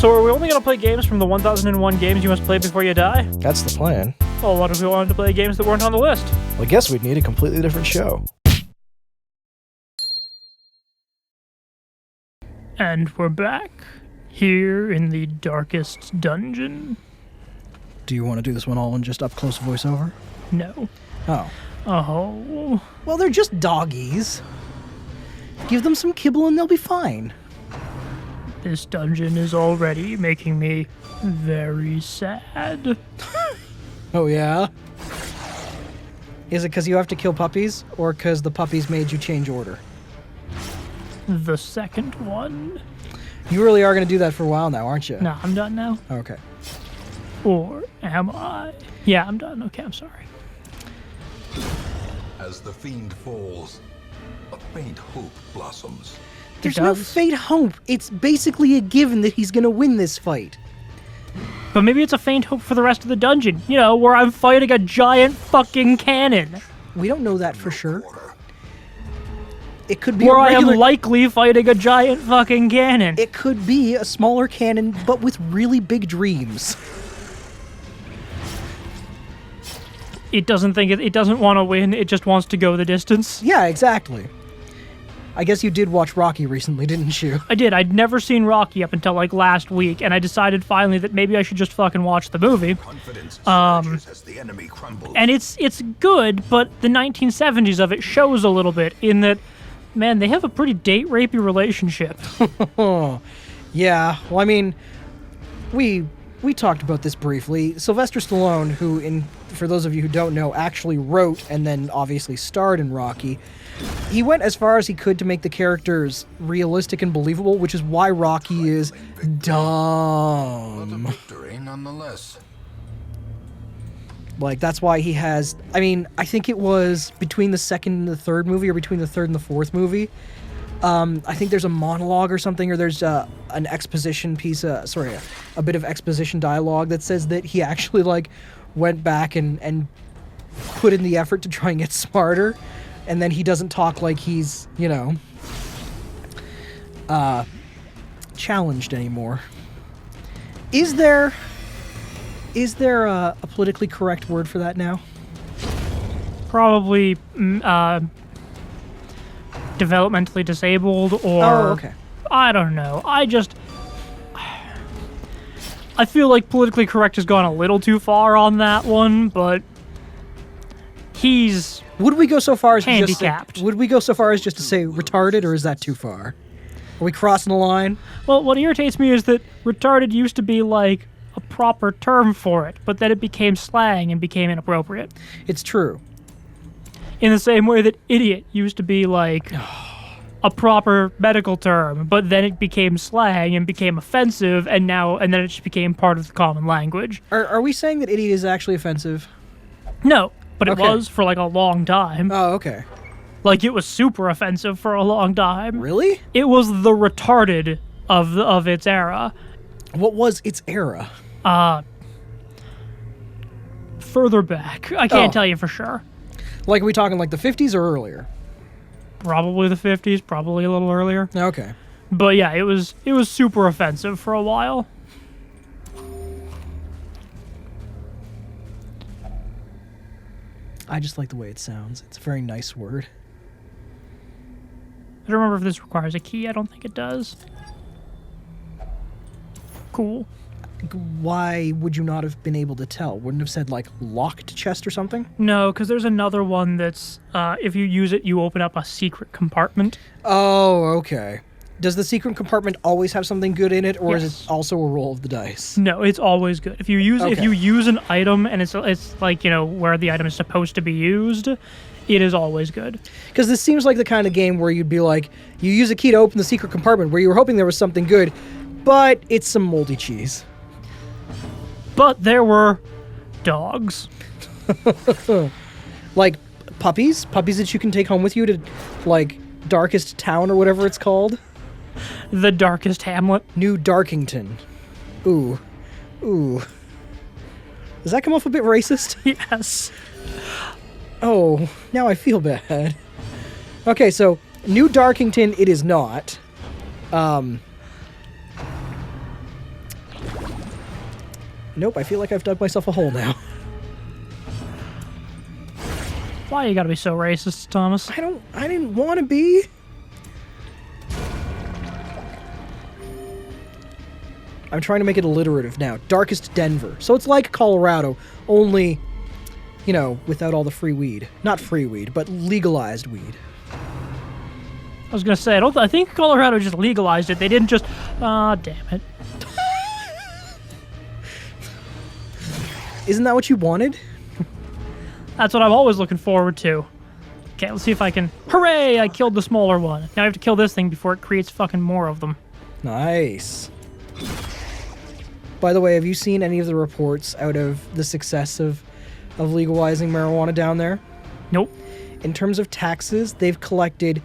So are we only going to play games from the 1001 games you must play before you die? That's the plan. Well, what if we wanted to play games that weren't on the list? Well, I guess we'd need a completely different show. And we're back, here in the darkest dungeon. Do you want to do this one all in just up-close voiceover? No. Oh. Oh. Well, they're just doggies. Give them some kibble and they'll be fine. This dungeon is already making me very sad. Oh, yeah? Is it because you have to kill puppies, or because the puppies made you change order? The second one. You really are going to do that for a while now, aren't you? No, I'm done now. Okay. Or am I? Yeah, I'm done. Okay, I'm sorry. As the fiend falls, a faint hope blossoms. There's no faint hope. It's basically a given that he's going to win this fight. But maybe it's a faint hope for the rest of the dungeon. You know, where I'm fighting a giant fucking cannon. We don't know that for sure. It could be where a regular... I am likely fighting a giant fucking cannon. It could be a smaller cannon, but with really big dreams. It doesn't think it doesn't want to win. It just wants to go the distance. Yeah, exactly. I guess you did watch Rocky recently, didn't you? I did. I'd never seen Rocky up until like last week, and I decided finally that maybe I should just fucking watch the movie. As the enemy crumbles. And it's good, but the 1970s of it shows a little bit in that, man, they have a pretty date-rapey relationship. Yeah, well, I mean, we talked about this briefly. Sylvester Stallone, who, for those of you who don't know, actually wrote and then obviously starred in Rocky, he went as far as he could to make the characters realistic and believable, which is why Rocky is dumb. Victory nonetheless. Like, that's why he has... I mean, I think it was between the second and the third movie, or between the third and the fourth movie. I think there's a monologue or something, or there's an exposition piece, a bit of exposition dialogue that says that he actually, like, went back and put in the effort to try and get smarter, and then he doesn't talk like he's, you know, challenged anymore. Is there a politically correct word for that now? Probably developmentally disabled, or... Oh, okay. I don't know. I feel like politically correct has gone a little too far on that one, but he's Would we go so far as handicapped. Would we go so far as just to say retarded, or is that too far? Are we crossing the line? Well, what irritates me is that retarded used to be like a proper term for it, but then it became slang and became inappropriate. It's true. In the same way that idiot used to be like a proper medical term, but then it became slang and became offensive, and then it just became part of the common language. Are we saying that idiot is actually offensive? No, but it Okay. was for like a long time. Oh, okay. Like, it was super offensive for a long time. Really? It was the retarded of its era. What was its era? Further back. I can't tell you for sure. Like, are we talking like the 50s or earlier? Probably the 50s, probably a little earlier. Okay. But yeah, it was super offensive for a while. I just like the way it sounds. It's a very nice word. I don't remember if this requires a key. I don't think it does. Cool. Why would you not have been able to tell? Wouldn't have said, like, locked chest or something? No, because there's another one that's, if you use it, you open up a secret compartment. Oh, okay. Does the secret compartment always have something good in it, or is Yes. it also a roll of the dice? No, it's always good. If you use an item and it's like, you know, where the item is supposed to be used, it is always good. Because this seems like the kind of game where you'd be like, you use a key to open the secret compartment where you were hoping there was something good, but it's some moldy cheese. But there were dogs. Like puppies? Puppies that you can take home with you to, like, Darkest Town or whatever it's called? The darkest hamlet. New Darkington. Ooh. Ooh. Does that come off a bit racist? Yes. Oh, now I feel bad. Okay, so New Darkington it is not. Nope, I feel like I've dug myself a hole now. Why you gotta be so racist, Thomas? I didn't want to be. I'm trying to make it alliterative now. Darkest Denver. So it's like Colorado, only, you know, without all the free weed. Not free weed, but legalized weed. I was gonna say, I think Colorado just legalized it. They didn't just, damn it. Isn't that what you wanted? That's what I'm always looking forward to. Okay, let's see if I can, hooray, I killed the smaller one. Now I have to kill this thing before it creates fucking more of them. Nice. By the way, have you seen any of the reports out of the success of legalizing marijuana down there? Nope. In terms of taxes, they've collected,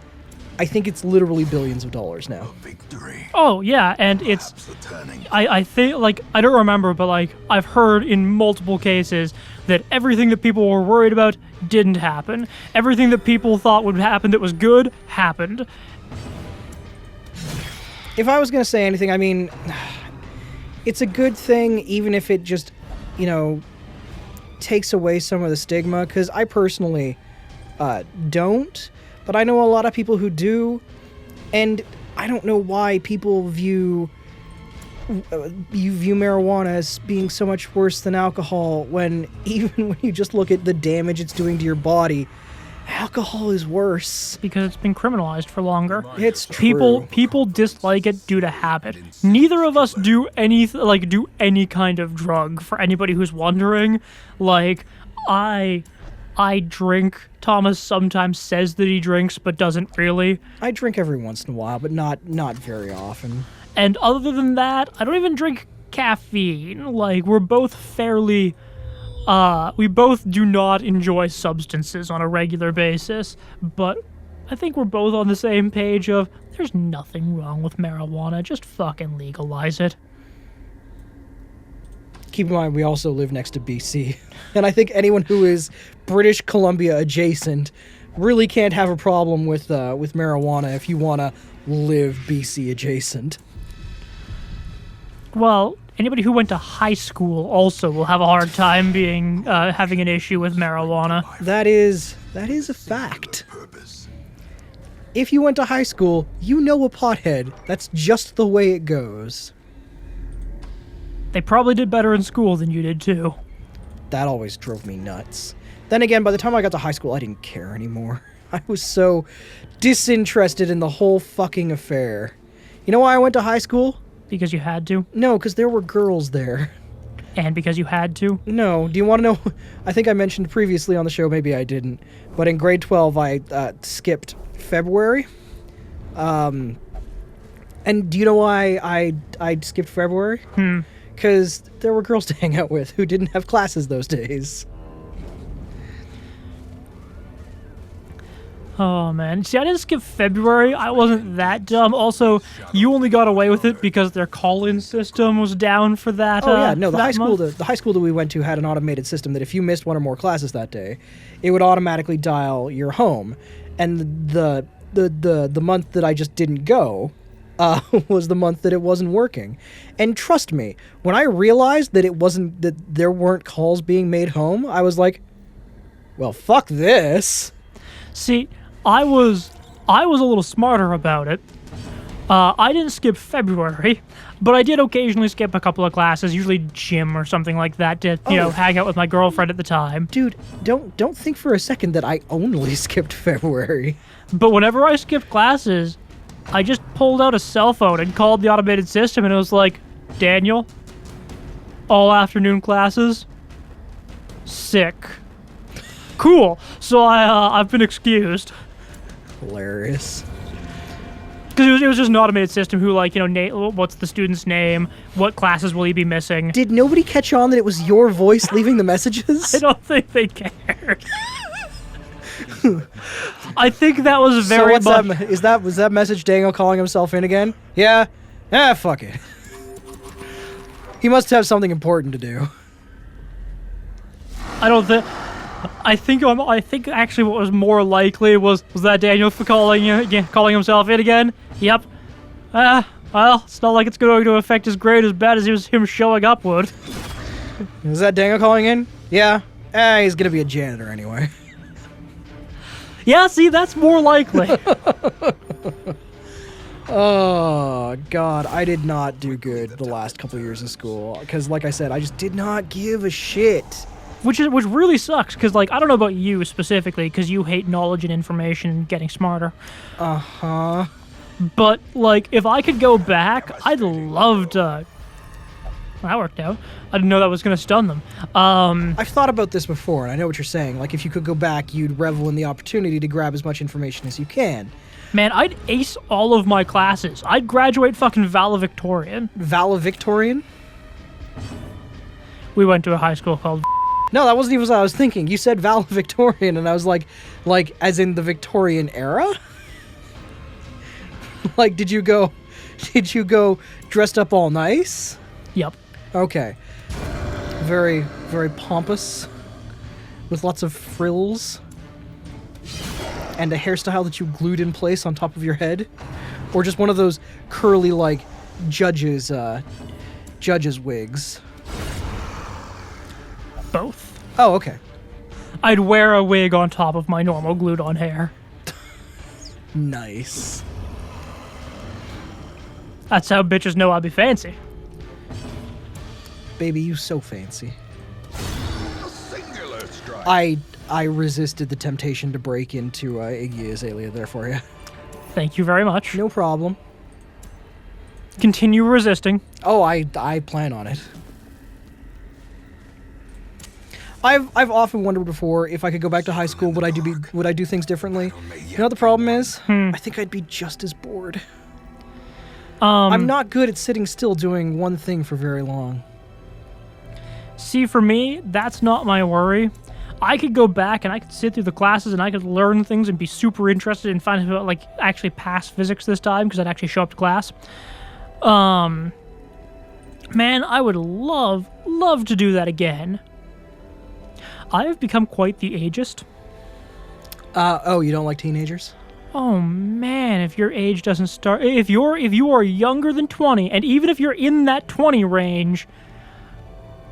I think it's literally billions of dollars now. Victory. Oh, yeah, and it's, Perhaps a turning. I think, like, I don't remember, but, like, I've heard in multiple cases that everything that people were worried about didn't happen. Everything that people thought would happen that was good, happened. If I was going to say anything, I mean, it's a good thing even if it just, you know, takes away some of the stigma, because I personally don't, but I know a lot of people who do, and I don't know why people view marijuana as being so much worse than alcohol, when even when you just look at the damage it's doing to your body, alcohol is worse. Because it's been criminalized for longer. It's true. People dislike it due to habit. Neither of us do any kind of drug, for anybody who's wondering. Like, I drink. Thomas sometimes says that he drinks, but doesn't really. I drink every once in a while, but not very often. And other than that, I don't even drink caffeine. Like, we're both fairly... we both do not enjoy substances on a regular basis, but I think we're both on the same page of there's nothing wrong with marijuana, just fucking legalize it. Keep in mind, we also live next to BC, and I think anyone who is British Columbia adjacent really can't have a problem with marijuana if you want to live BC adjacent. Well, anybody who went to high school also will have a hard time being having an issue with marijuana. That is a fact. Purpose. If you went to high school, you know a pothead. That's just the way it goes. They probably did better in school than you did too. That always drove me nuts. Then again, by the time I got to high school, I didn't care anymore. I was so disinterested in the whole fucking affair. You know why I went to high school? Because you had to? No, because there were girls there. And because you had to? No. Do you want to know? I think I mentioned previously on the show, maybe I didn't. But in grade 12, I skipped February. And do you know why I skipped February? Because there were girls to hang out with who didn't have classes those days. Oh, man. See, I didn't skip February. I wasn't that dumb. Also, you only got away with it because their call-in system was down for that. Oh yeah, no, the the high school that we went to had an automated system that if you missed one or more classes that day, it would automatically dial your home. And the month that I just didn't go was the month that it wasn't working. And trust me, when I realized that there weren't calls being made home, I was like, well, fuck this. See, I was a little smarter about it. I didn't skip February, but I did occasionally skip a couple of classes, usually gym or something like that, to hang out with my girlfriend at the time. Dude, don't think for a second that I only skipped February. But whenever I skipped classes, I just pulled out a cell phone and called the automated system, and it was like, Daniel, all afternoon classes, sick. Cool. So I've been excused. Hilarious. Because it was just an automated system who, like, what's the student's name? What classes will he be missing? Did nobody catch on that it was your voice leaving the messages? I don't think they cared. I think that was very much... Was that message Daniel calling himself in again? Yeah? Fuck it. He must have something important to do. I think actually what was more likely was that Daniel for calling himself in again. Yep. Well, it's not like it's going to affect his grade as bad as him showing up would. Is that Dango calling in? Yeah. He's gonna be a janitor anyway. Yeah, see, that's more likely. Oh, God. I did not do good the last couple years of school. Because, like I said, I just did not give a shit. Which really sucks, because, like, I don't know about you specifically, because you hate knowledge and information and getting smarter. Uh-huh. But, like, if I could go back, I'd love to... That worked out. I didn't know that was going to stun them. I've thought about this before, and I know what you're saying. Like, if you could go back, you'd revel in the opportunity to grab as much information as you can. Man, I'd ace all of my classes. I'd graduate fucking valedictorian. Valedictorian? We went to a high school called... No, that wasn't even what I was thinking. You said valedictorian, and I was like, as in the Victorian era? Like, did you go dressed up all nice? Yep. Okay. Very, very pompous, with lots of frills, and a hairstyle that you glued in place on top of your head, or just one of those curly, like, judges wigs. Both. Oh, okay. I'd wear a wig on top of my normal glued-on hair. Nice. That's how bitches know I'd be fancy. Baby, you so fancy. A singular strike. I resisted the temptation to break into Iggy Azalea there for you. Thank you very much. No problem. Continue resisting. Oh, I plan on it. I've often wondered before if I could go back to high school, would I do things differently? You know what the problem is? I think I'd be just as bored. I'm not good at sitting still doing one thing for very long. See, for me, that's not my worry. I could go back and I could sit through the classes and I could learn things and be super interested and find out, like, actually pass physics this time because I'd actually show up to class. Man, I would love to do that again. I have become quite the ageist. Oh, you don't like teenagers? Oh man, if your age doesn't start, if you are younger than 20, and even if you're in that 20 range,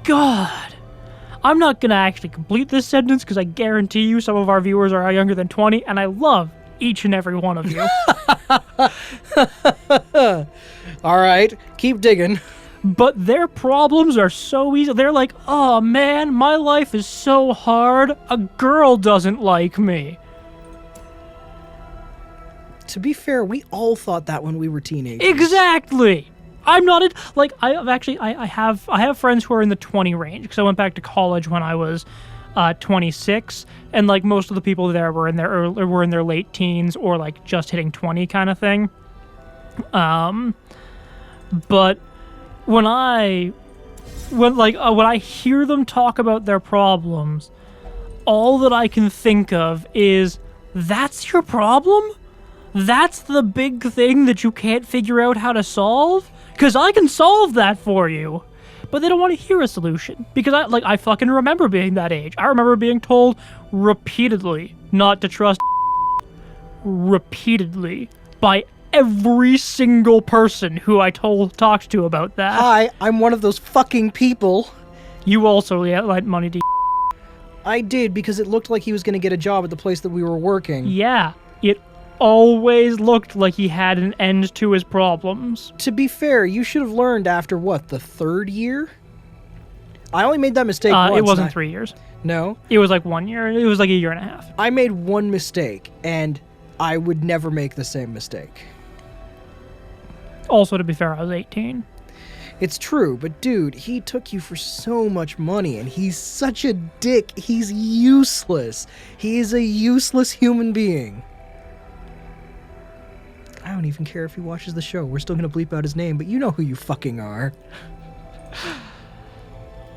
God, I'm not gonna actually complete this sentence because I guarantee you some of our viewers are younger than 20, and I love each and every one of you. All right, keep digging. But their problems are so easy. They're like, oh man, my life is so hard. A girl doesn't like me. To be fair, we all thought that when we were teenagers. Exactly. I'm not like I have friends who are in the 20 range because I went back to college when I was 26, and like most of the people there were in their late teens or like just hitting 20 kind of thing. But when I hear them talk about their problems, all that I can think of is, that's your problem? That's the big thing that you can't figure out how to solve? Because I can solve that for you. But they don't want to hear a solution. Because I fucking remember being that age. I remember being told repeatedly not to trust repeatedly by every single person who I talked to about that. Hi, I'm one of those fucking people. You also lent money to I did, because it looked like he was going to get a job at the place that we were working. Yeah, it always looked like he had an end to his problems. To be fair, you should have learned after, what, the third year? I only made that mistake once. It wasn't 3 years. No? It was like 1 year. It was like a year and a half. I made one mistake, and I would never make the same mistake. Also, to be fair, I was 18. It's true, but dude, he took you for so much money, and he's such a dick. He's useless. He is a useless human being. I don't even care if he watches the show. We're still gonna bleep out his name, but you know who you fucking are.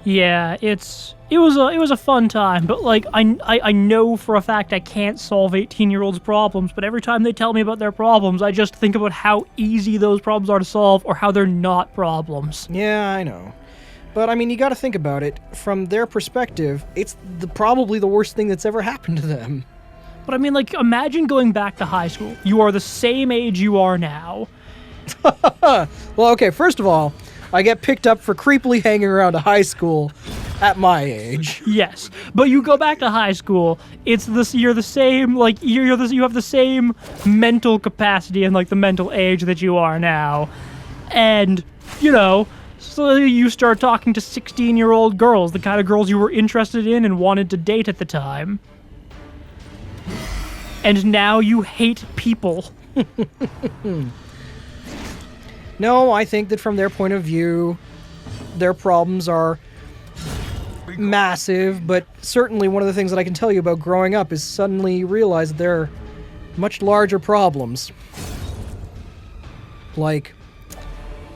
Yeah, it was a fun time, but like I know for a fact I can't solve 18-year-olds' problems, but every time they tell me about their problems, I just think about how easy those problems are to solve or how they're not problems. Yeah, I know. But I mean, you gotta think about it. From their perspective, it's probably the worst thing that's ever happened to them. But I mean, like, imagine going back to high school. You are the same age you are now. Well, okay, first of all, I get picked up for creepily hanging around a high school at my age. Yes, but you go back to high school. It's this. You're the same. Like you have the same mental capacity and like the mental age that you are now, and you know. So you start talking to 16-year-old girls, the kind of girls you were interested in and wanted to date at the time. And now you hate people. No, I think that from their point of view, their problems are massive, but certainly one of the things that I can tell you about growing up is suddenly you realize that there are much larger problems. Like,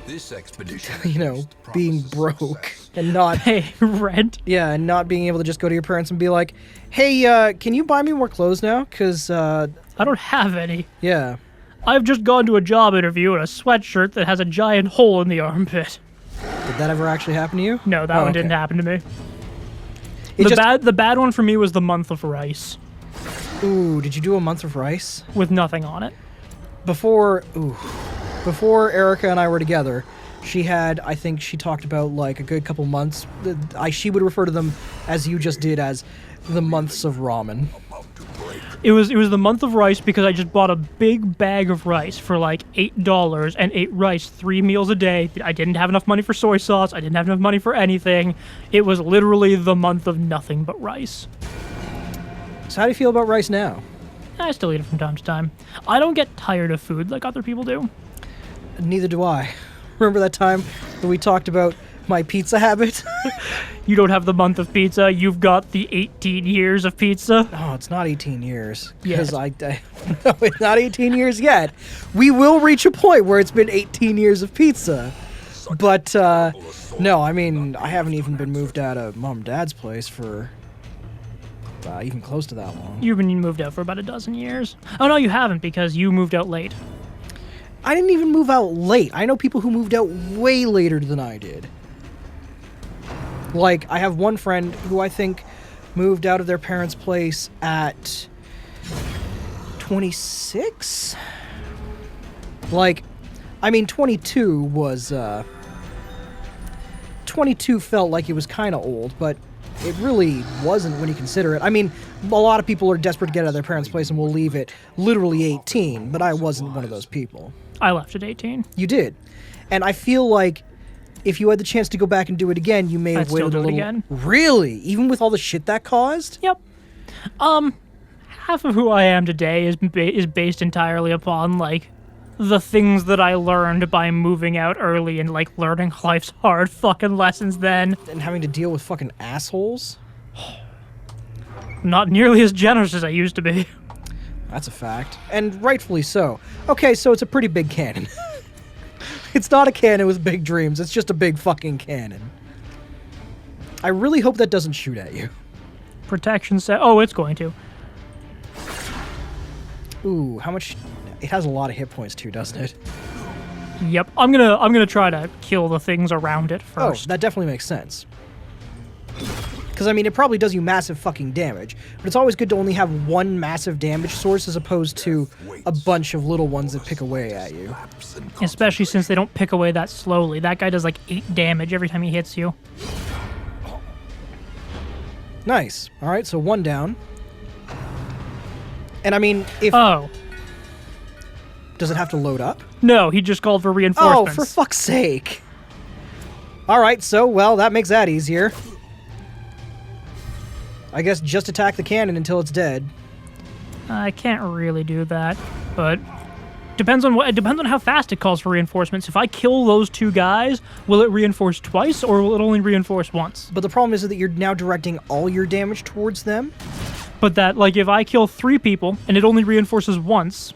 This expedition you know, is being promises broke success. and not, Hey, rent. yeah, and not being able to just go to your parents and be like, hey, can you buy me more clothes now? Because, I don't have any. yeah. I've just gone to a job interview in a sweatshirt that has a giant hole in the armpit. Did that ever actually happen to you? No, that Oh, one okay. didn't happen to me. It just, The bad one for me was the month of rice ooh, did you do a month of rice? with nothing on it. Before Erica and I were together, she had, I think she talked about like a good couple months. She would refer to them as you just did as the months of ramen. It was the month of rice because I just bought a big bag of rice for like $8 and ate rice 3 meals a day. I didn't have enough money for soy sauce. I didn't have enough money for anything. It was literally the month of nothing but rice. So how do you feel about rice now? I still eat it from time to time. I don't get tired of food like other people do. Neither do I. Remember that time that we talked about my pizza habit? You don't have the month of pizza. You've got the 18 years of pizza. Oh, it's not 18 years. Yes. Because no, it's not 18 years yet. We will reach a point where it's been 18 years of pizza. But, no, I mean, I haven't even been moved out of mom and dad's place for even close to that long. You've been moved out for about a dozen years. Oh, no, you haven't because you moved out late. I didn't even move out late. I know people who moved out way later than I did. Like, I have one friend who I think moved out of their parents' place at 26? Like, I mean, 22 was, 22 felt like it was kind of old, but it really wasn't when you consider it. I mean, a lot of people are desperate to get out of their parents' place and will leave at literally 18, but I wasn't one of those people. I left at 18. You did. And I feel like if you had the chance to go back and do it again, you may have I'd still waited do a it little. again. Really? Even with all the shit that caused? Yep. Half of who I am today is based entirely upon, like, the things that I learned by moving out early and, like, learning life's hard fucking lessons then. And having to deal with fucking assholes? Not nearly as generous as I used to be. That's a fact. And rightfully so. Okay, so it's a pretty big cannon. It's not a cannon with big dreams, it's just a big fucking cannon. I really hope that doesn't shoot at you. Protection set. Oh, it's going to. Ooh, how much... It has a lot of hit points too, doesn't it? Yep. I'm gonna try to kill the things around it Oh, first. that definitely makes sense. Because, I mean, it probably does you massive fucking damage, but it's always good to only have one massive damage source as opposed to a bunch of little ones that pick away at you. Especially since they don't pick away that slowly. That guy does like 8 damage every time he hits you. Nice. Alright, so one down. And, I mean, if... Oh. Does it have to load up? No, he just called for Oh, reinforcements. for fuck's sake. Alright, so, well, that makes that easier. I guess just attack the cannon until it's dead. I can't really do that, but depends on how fast it calls for reinforcements. If I kill those 2 guys, will it reinforce twice or will it only reinforce once? But the problem is that you're now directing all your damage towards them. But that, like, if I kill 3 people and it only reinforces once,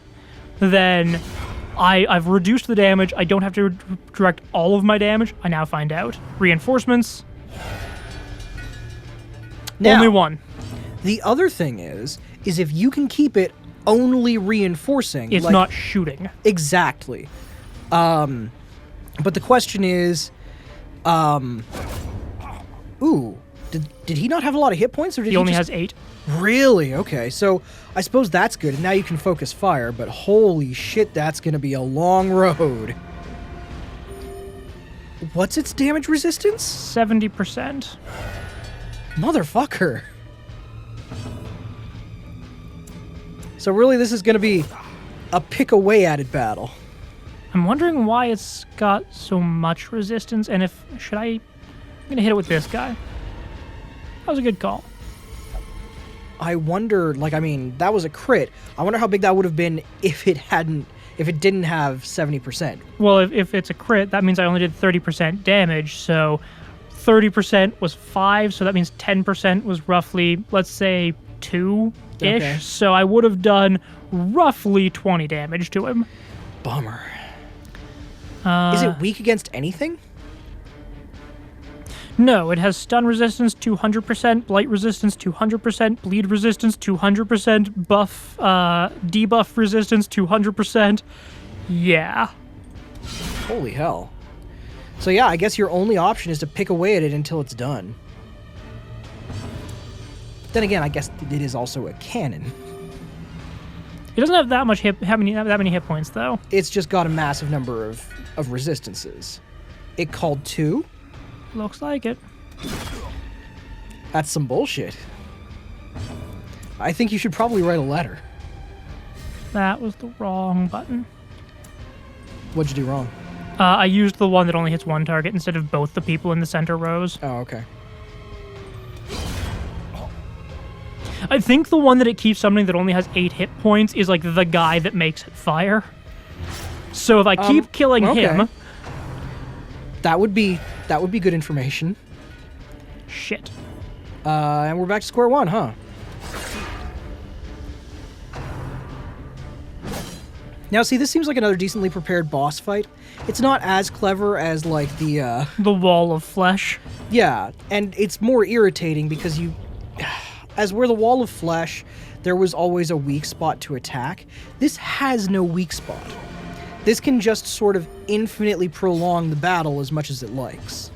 then I've reduced the damage. I don't have to direct all of my damage. I now find out. Reinforcements, Now, only 1. the other thing is if you can keep it only reinforcing... It's like, not shooting. Exactly. But the question is... Ooh, did he not have a lot of hit points? Or did He only just... has 8. Really? Okay, so I suppose that's good. And now you can focus fire, but holy shit, that's going to be a long road. what's its damage resistance? 70%. Motherfucker. So really this is going to be a pick away at it battle. I'm wondering why it's got so much resistance, and I'm gonna hit it with this guy. That was a good call. I wonder, like, I mean, that was a crit. I wonder how big that would have been if it didn't have 70%. Well, if it's a crit, that means I only did 30% damage, so 30% was 5, so that means 10% was roughly, let's say, 2-ish. Okay. So I would have done roughly 20 damage to him. Bummer. Is it weak against anything? No, it has stun resistance 200%, blight resistance 200%, bleed resistance 200%, buff, debuff resistance 200%. Yeah. Holy hell. So yeah, I guess your only option is to pick away at it until it's done. But then again, I guess it is also a cannon. It doesn't have that many hit points though. It's just got a massive number of resistances. It called 2? Looks like it. That's some bullshit. I think you should probably write a letter. That was the wrong button. What'd you do wrong? I used the one that only hits one target instead of both the people in the center rows. Oh, okay. I think the one that it keeps summoning that only has 8 hit points is like the guy that makes it fire. So if I keep killing him... That would be good information. Shit. And we're back to square one, huh? Now, see, this seems like another decently prepared boss fight. It's not as clever as, like, the wall of flesh. Yeah, and it's more irritating because as where the wall of flesh, there was always a weak spot to attack. This has no weak spot. This can just sort of infinitely prolong the battle as much as it likes.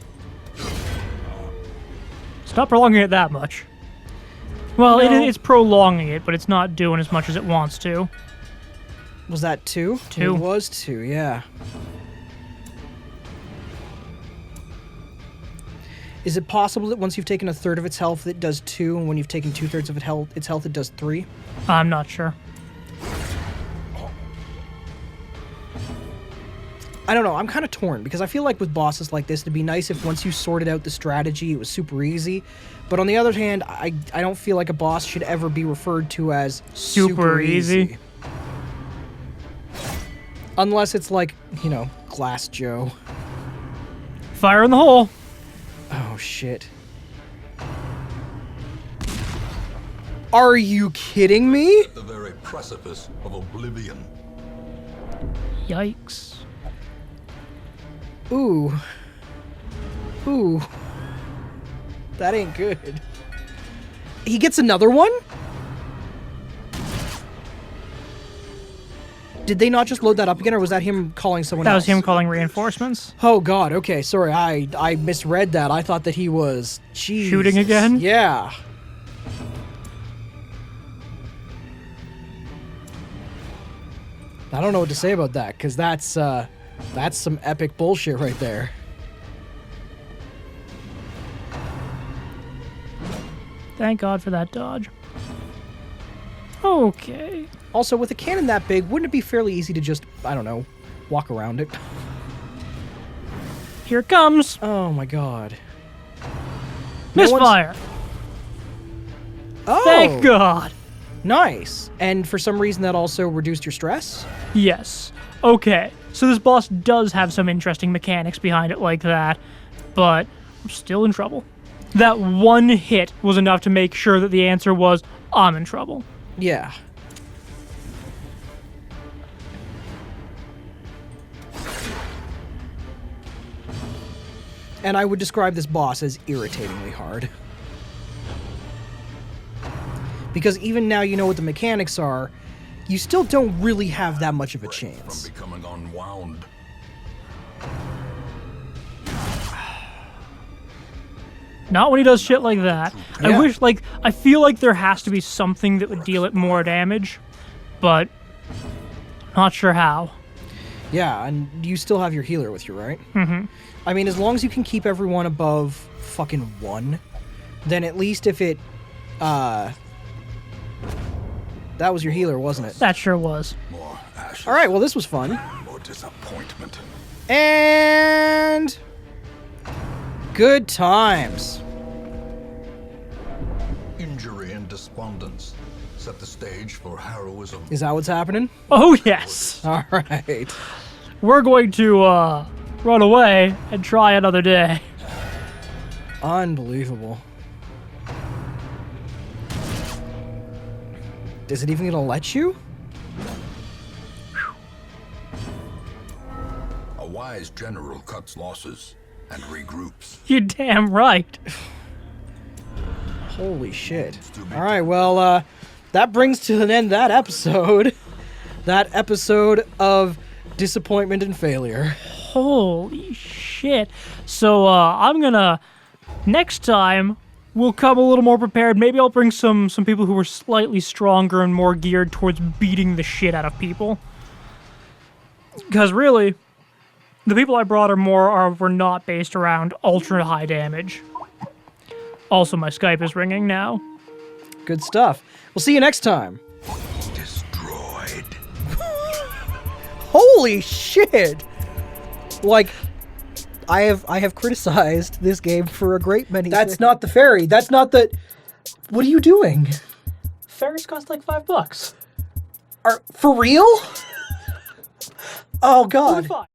It's not prolonging it that much. Well, No. it's prolonging it, but it's not doing as much as it wants to. Was that 2? 2. It was 2, yeah. Is it possible that once you've taken a third of its health, it does 2, and when you've taken 2/3 of its health, it does 3? I'm not sure. I don't know, I'm kind of torn, because I feel like with bosses like this, it'd be nice if once you sorted out the strategy, it was super easy. But on the other hand, I don't feel like a boss should ever be referred to as super easy. Unless it's like, you know, Glass Joe. Fire in the hole. Oh, shit. Are you kidding me? At the very precipice of oblivion. Yikes. Ooh. Ooh. That ain't good. He gets another one? Did they not just load that up again, or was that him calling someone else? That was him calling reinforcements. Oh god, okay, sorry, I misread that. I thought that he was... Jesus. Shooting again? Yeah. I don't know what to say about that, because that's some epic bullshit right there. Thank God for that dodge. Okay. Also, with a cannon that big, wouldn't it be fairly easy to just, I don't know, walk around it? Here it comes. Oh my god. Misfire. Oh! Thank God. Nice. And for some reason that also reduced your stress? Yes. Okay. So this boss does have some interesting mechanics behind it like that, but I'm still in trouble. That one hit was enough to make sure that the answer was, I'm in trouble. Yeah. And I would describe this boss as irritatingly hard. Because even now you know what the mechanics are, you still don't really have that much of a chance. From becoming unwound. Not when he does shit like that. Yeah. I feel like there has to be something that would deal it more damage, but not sure how. Yeah, and you still have your healer with you, right? Mm-hmm. I mean, as long as you can keep everyone above fucking 1, then at least if it, that was your healer, wasn't it? That sure was. More ashes. All right, well, this was fun. More disappointment. And good times. Injury and despondence set the stage for heroism. Is that what's happening? Oh, yes. All right. We're going to run away and try another day. Unbelievable. Is it even gonna let you? A wise general cuts losses and regroups. You're damn right. Holy shit. All right, well, that brings to an end that episode. That episode of disappointment and failure. Holy shit. So, I'm gonna... Next time, we'll come a little more prepared. Maybe I'll bring some people who are slightly stronger and more geared towards beating the shit out of people. Because really, the people I brought were not based around ultra high damage. Also, my Skype is ringing now. Good stuff. We'll see you next time. Destroyed. Holy shit! Like, I have criticized this game for a great many. That's not the fairy. That's not the. What are you doing? Fairies cost like $5. For real? Oh god.